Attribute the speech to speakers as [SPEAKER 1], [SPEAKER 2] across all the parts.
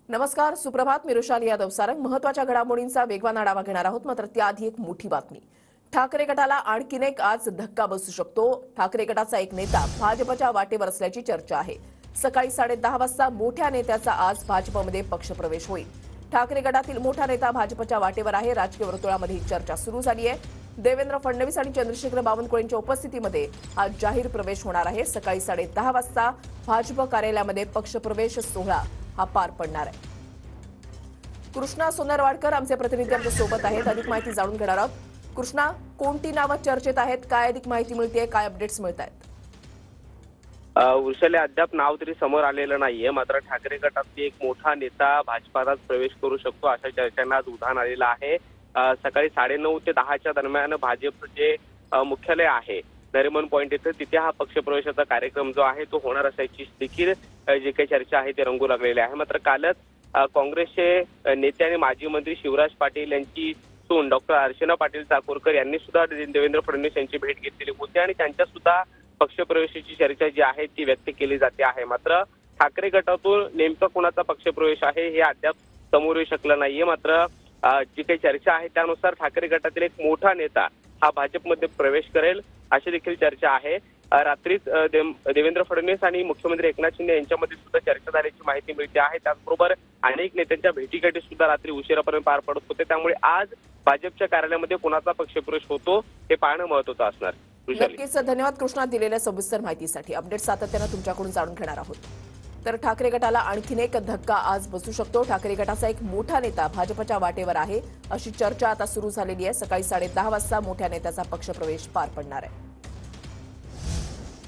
[SPEAKER 1] नमस्कार, सुप्रभात. मी रुशाली यादव. सारंग महत्त्वाच्या घडामोडींचा वेगवान आढावा घेणार आहोत. मात्र त्याआधी एक मोठी बातमी. ठाकरे गटाला आणखीन एक आज धक्का बसू शकतो. ठाकरे गटाचा एक नेता भाजपच्या वाटेवर असल्याची चर्चा आहे. सकाळी 10:30 वाजता मोठ्या नेत्याचा आज भाजपमध्ये पक्षप्रवेश होईल. ठाकरे गटातील मोठा नेता भाजपच्या वाटेवर आहे. राजकीय वर्तुळामध्ये ही चर्चा सुरू झाली आहे. देवेंद्र फडणवीस आणि चंद्रशेखर बावनकुळेंच्या उपस्थितीमध्ये आज जाहीर प्रवेश होणार आहे. सकाळी 10:30 वाजता भाजप कार्यालयामध्ये पक्षप्रवेश सोहळा हा पार पडणार आहे. कृष्णा सोनरवाडकर आमचे प्रतिनिधी आमच्या सोबत आहेत. अधिक माहिती जाणून घेणार आहोत. कृष्णा, कोणती नावं चर्चेत आहेत? काय अधिक माहिती मिळतेय? काय अपडेट्स मिळत आहेत?
[SPEAKER 2] उर्षले अद्याप नाव तरी समोर आलेलं नाहीये. मात्र ठाकरे गटातील एक मोठा नेता भाजपात प्रवेश करू शकतो अशा चर्चांना आज उधाण आलेलं आहे. सकाळी 9:30 ते 10च्या दरम्यान भाजप जे मुख्यालय आहे नरिमन पॉइंट येथे, तिथे हा पक्षप्रवेशाचा कार्यक्रम जो आहे तो होणार असल्याची देखील जी काही चर्चा आहे ते रंगू लागलेली आहे. मात्र कालच काँग्रेसचे नेते आणि माजी मंत्री शिवराज पाटील यांची सून डॉक्टर अर्चना पाटील चाकूरकर यांनी सुद्धा देवेंद्र फडणवीस यांची भेट घेतलेली होती आणि त्यांच्या सुद्धा पक्षप्रवेशाची चर्चा जी आहे ती व्यक्त केली जाते आहे. मात्र ठाकरे गटातून नेमका कोणाचा पक्षप्रवेश आहे हे अद्याप समोर येऊ शकलं नाहीये. मात्र जी काही चर्चा आहे त्यानुसार ठाकरे गटातील एक मोठा नेता हा भाजपमध्ये प्रवेश करेल अशी देखील चर्चा आहे. रात्रीच देवेंद्र फडणवीस आणि मुख्यमंत्री एकनाथ शिंदे यांच्यामध्ये सुद्धा चर्चा झाल्याची माहिती मिळते आहे. त्याचबरोबर अनेक नेत्यांच्या भेटीगाठी सुद्धा रात्री उशिरापर्यंत पार पडत होते. त्यामुळे आज भाजपच्या कार्यालयामध्ये कोणाचा पक्षप्रवेश होतो हे पाहणं महत्त्वाचं असणार.
[SPEAKER 1] नक्कीच. धन्यवाद कृष्णा दिलेल्या सविस्तर माहितीसाठी. अपडेट सातत्यानं तुमच्याकडून जाणून घेणार आहोत. तर ठाकरे गटाला आणखीन एक धक्का आज बसू शकतो. ठाकरे गटाचा एक मोठा नेता भाजपच्या वाटेवर आहे अशी चर्चा आता सुरू झालेली आहे. सकाळी 10:30 वाजता मोठ्या नेत्याचा पक्षप्रवेश पार पडणार आहे.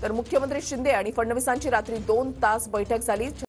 [SPEAKER 1] तर मुख्यमंत्री शिंदे आणि फडणवीसांची रात्री 2 तास बैठक झाली.